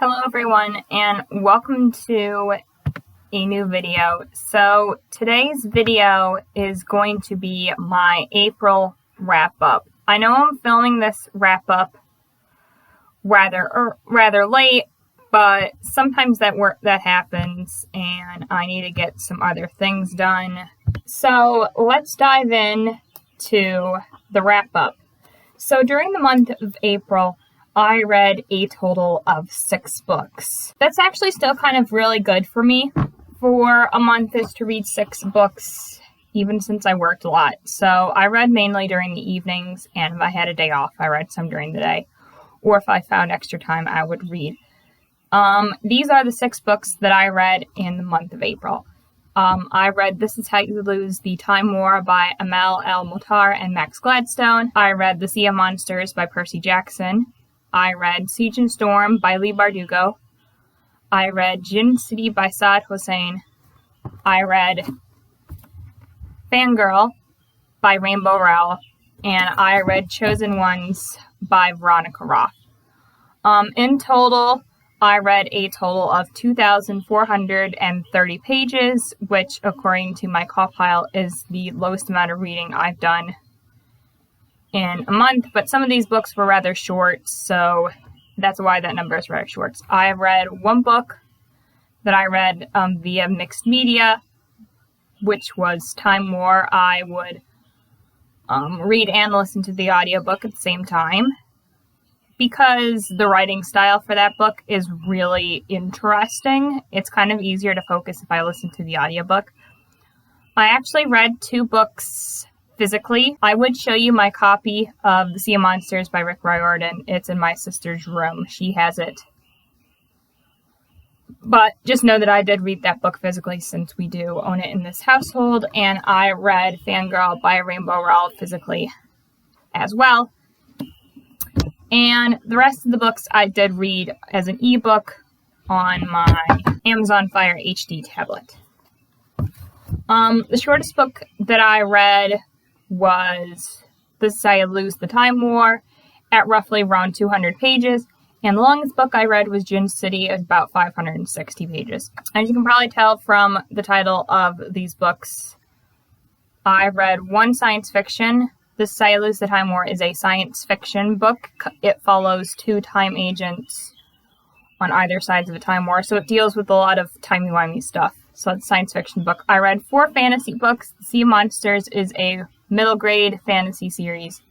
Hello everyone and welcome to a new video. So today's video is going to be my April wrap up. I know I'm filming this wrap up rather late, but sometimes that happens and I need to get some other things done. So let's dive in to the wrap up. So during the month of April, I read a total of 6 books. That's actually still kind of really good for me for a month, is to read 6 books, even since I worked a lot. So I read mainly during the evenings, and if I had a day off, I read some during the day. Or if I found extra time, I would read. These are the 6 books that I read in the month of April. I read This Is How You Lose the Time War by Amal, Mohtar, and Max Gladstone. I read The Sea of Monsters by Percy Jackson. I read Siege and Storm by Leigh Bardugo. I read Djinn City by Saad Hossain. I read Fangirl by Rowell. And I read Chosen Ones by Veronica, Roth. In total, I read a total of 2,430 pages, which, according to my call file, is the lowest amount of reading I've done in a month, but some of these books were rather short, so that's why that number is rather short. I read one book that I read via mixed media, which was Time War. I would read and listen to the audiobook at the same time, because the writing style for that book is really interesting. It's kind of easier to focus if I listen to the audiobook. I actually read 2 books physically. I would show you my copy of The Sea of Monsters by Riordan. It's in my sister's room. She has it. But just know that I did read that book physically, since we do own it in this household, and I read Fangirl by Rowell physically as well. And the rest of the books I did read as an ebook on my Amazon Fire HD tablet. The shortest book that I read was This Is How You Lose the Time War, at roughly around 200 pages. And the longest book I read was Djinn City, at about 560 pages. As you can probably tell from the title of these books, I read one science fiction. This Is How You Lose the Time War is a science fiction book. It follows 2 time agents on either sides of a time war, so it deals with a lot of timey-wimey stuff. So it's a science fiction book. I read 4 fantasy books. The Sea of Monsters is a middle grade fantasy series.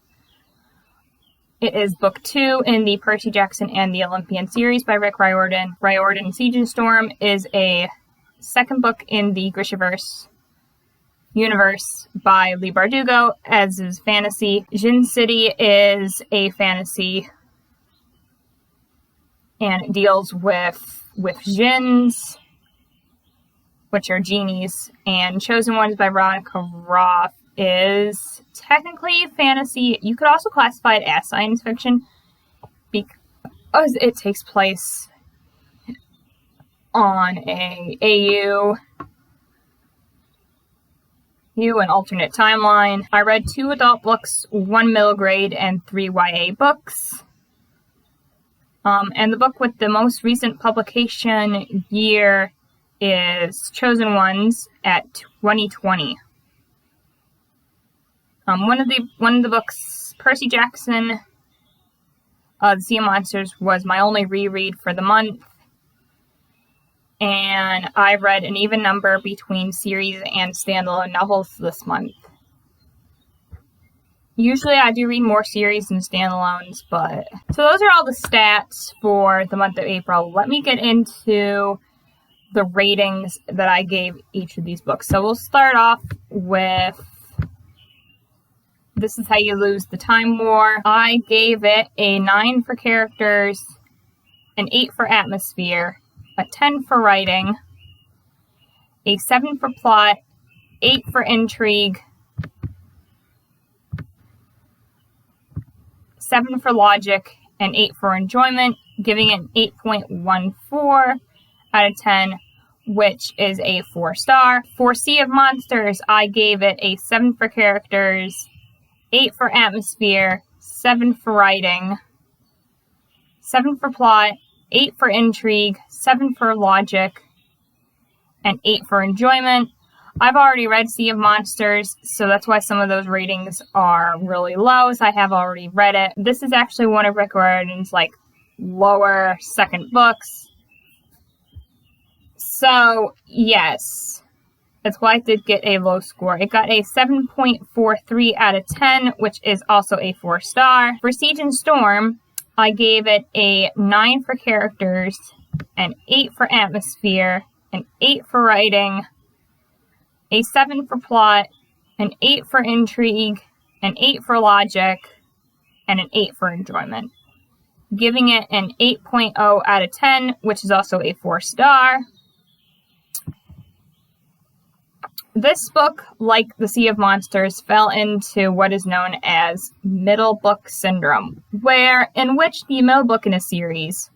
It is book 2 in the Percy Jackson and the Olympian series by Riordan. Riordan Siege and Storm is a second book in the Grishaverse universe by Leigh Bardugo, as is fantasy. Djinn City is a fantasy, and it deals with djinns, which are genies, and Chosen Ones by Veronica Roth is technically fantasy. You could also classify it as science fiction, because it takes place on an alternate timeline. I read 2 adult books, 1 middle grade, and 3 YA books. And the book with the most recent publication year is Chosen Ones at 2020. One of the books, Percy Jackson, The Sea of Monsters, was my only reread for the month. And I read an even number between series and standalone novels this month. Usually I do read more series than standalones, but... So those are all the stats for the month of April. Let me get into the ratings that I gave each of these books. So we'll start off with This Is How You Lose the Time War. I gave it a 9 for characters, an 8 for atmosphere, a 10 for writing, a 7 for plot, 8 for intrigue, 7 for logic, and 8 for enjoyment, giving it an 8.14 out of 10, which is a 4-star. For Sea of Monsters, I gave it a 7 for characters, 8 for atmosphere, 7 for writing, 7 for plot, 8 for intrigue, 7 for logic, and 8 for enjoyment. I've already read Sea of Monsters, so that's why some of those ratings are really low, as I have already read it. This is actually one of Rick Riordan's, lower second books. So, yes, that's why it did get a low score. It got a 7.43 out of 10, which is also a 4-star. For Siege and Storm, I gave it a 9 for characters, an 8 for atmosphere, an 8 for writing, a 7 for plot, an 8 for intrigue, an 8 for logic, and an 8 for enjoyment. Giving it an 8.0 out of 10, which is also a 4-star. This book, like The Sea of Monsters, fell into what is known as middle book syndrome, in which the middle book in a series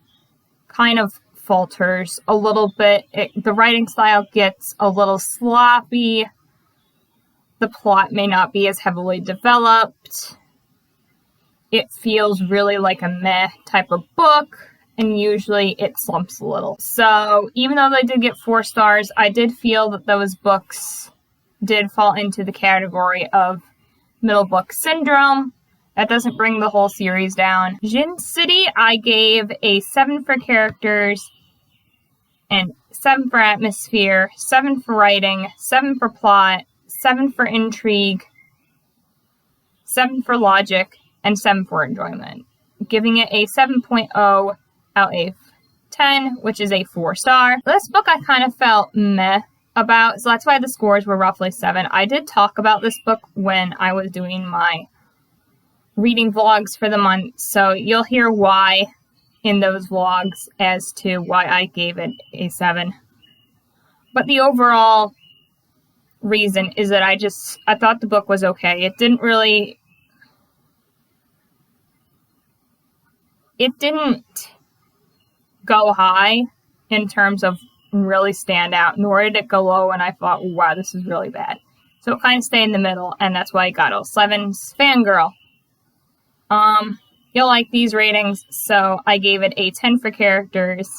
kind of falters a little bit. The writing style gets a little sloppy. The plot may not be as heavily developed. It feels really like a meh type of book, and usually it slumps a little. So even though they did get 4 stars, I did feel that those books did fall into the category of middle book syndrome. That doesn't bring the whole series down. Djinn City, I gave a 7 for characters, and 7 for atmosphere, 7 for writing, 7 for plot, 7 for intrigue, 7 for logic, and 7 for enjoyment. Giving it a 7.0 out of 10, which is a 4-star. This book I kind of felt meh about, so that's why the scores were roughly 7. I did talk about this book when I was doing my reading vlogs for the month, so you'll hear why in those vlogs as to why I gave it a 7. But the overall reason is that I thought the book was okay. It didn't go high in terms of really stand out, nor did it go low and I thought, wow, this is really bad. So it kind of stayed in the middle, and that's why I got all 7s. Fangirl. You'll like these ratings, so I gave it a 10 for characters,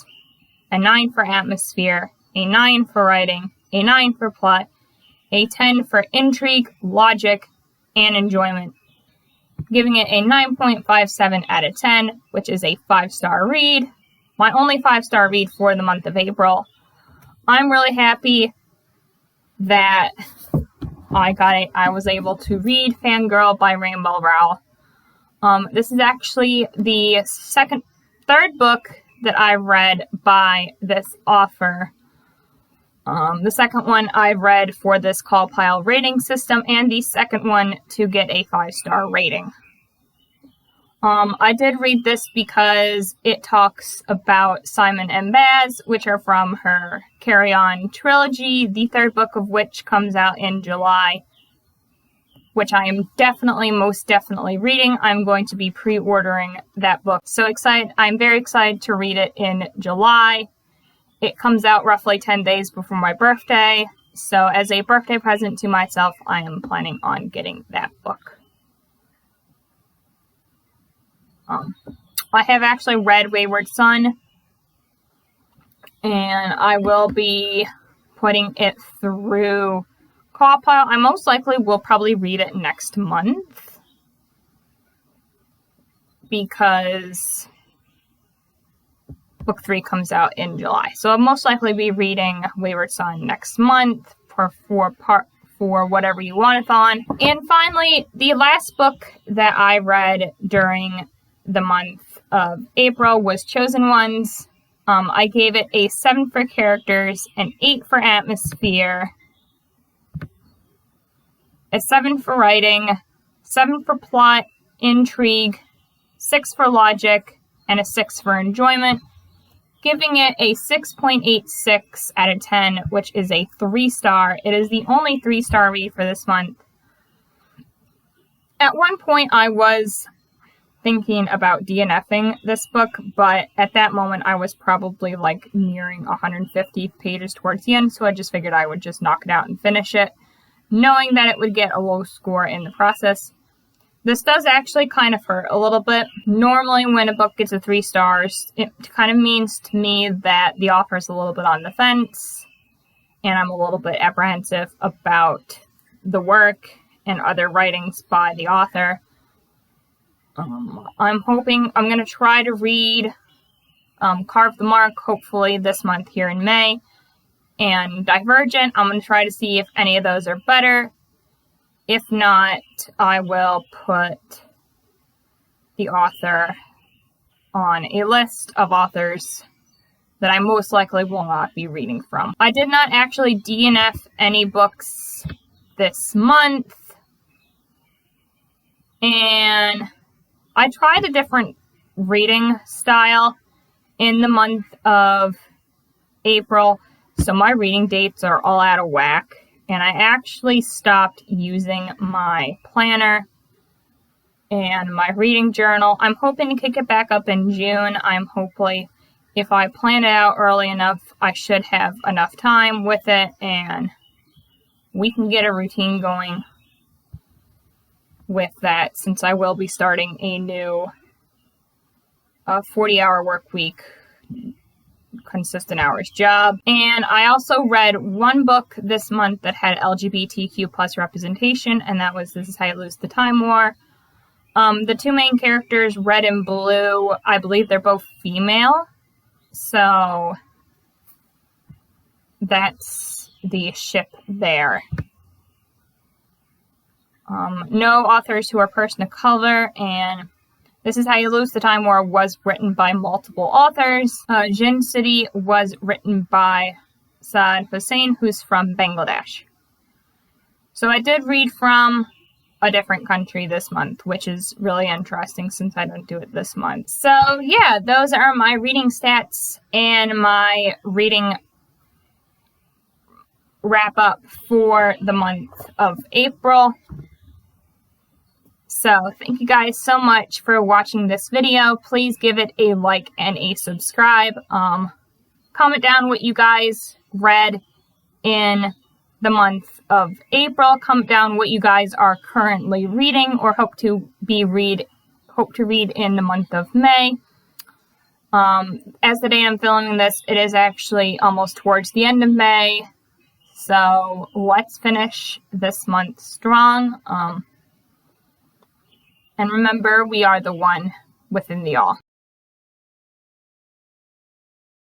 a 9 for atmosphere, a 9 for writing, a 9 for plot, a 10 for intrigue, logic, and enjoyment. Giving it a 9.57 out of 10, which is a 5-star read. My only 5-star read for the month of April. I'm really happy that I was able to read Fangirl by Rowell. This is actually the third book that I read by this author. The second one I read for this call pile rating system, and the second one to get a 5-star rating. I did read this because it talks about Simon and Baz, which are from her Carry On trilogy, the third book of which comes out in July, which I am most definitely reading. I'm going to be pre-ordering that book. So excited! I'm very excited to read it in July. It comes out roughly 10 days before my birthday, so as a birthday present to myself, I am planning on getting that book. I have actually read Wayward Son, and I will be putting it through Call Pile. I most likely will probably read it next month, because book 3 comes out in July. So I'll most likely be reading Wayward Son next month for whatever you want-a-thon. And finally, the last book that I read during the month of April was Chosen Ones. I gave it a 7 for characters, an 8 for atmosphere, a 7 for writing, 7 for plot, intrigue, 6 for logic, and a 6 for enjoyment, giving it a 6.86 out of 10, which is a 3-star. It is the only 3-star read for this month. At one point, I was thinking about DNFing this book, but at that moment, I was probably nearing 150 pages towards the end, so I just figured I would just knock it out and finish it, knowing that it would get a low score in the process. This does actually kind of hurt a little bit. Normally when a book gets a 3 stars, it kind of means to me that the author's a little bit on the fence, and I'm a little bit apprehensive about the work and other writings by the author. I'm going to try to read Carve the Mark, hopefully this month here in May, and Divergent. I'm going to try to see if any of those are better. If not, I will put the author on a list of authors that I most likely will not be reading from. I did not actually DNF any books this month, and I tried a different reading style in the month of April, so my reading dates are all out of whack, and I actually stopped using my planner and my reading journal. I'm hoping to kick it back up in June. Hopefully, if I plan it out early enough, I should have enough time with it, and we can get a routine going with that, since I will be starting a new 40-hour work week, consistent hours job. And I also read one book this month that had LGBTQ plus representation, and that was This Is How You Lose the Time War. The 2 main characters, Red and Blue, I believe they're both female, so that's the ship there. No authors who are person of color, and This Is How You Lose the Time War was written by multiple authors. Djinn City was written by Saad Hossain, who's from Bangladesh. So I did read from a different country this month, which is really interesting since I don't do it this month. So yeah, those are my reading stats and my reading wrap up for the month of April. So thank you guys so much for watching this video. Please give it a like and a subscribe. Comment down what you guys read in the month of April. Comment down what you guys are currently reading or hope to read in the month of May. As the day I'm filming this, it is actually almost towards the end of May. So let's finish this month strong. And remember, we are the one within the all.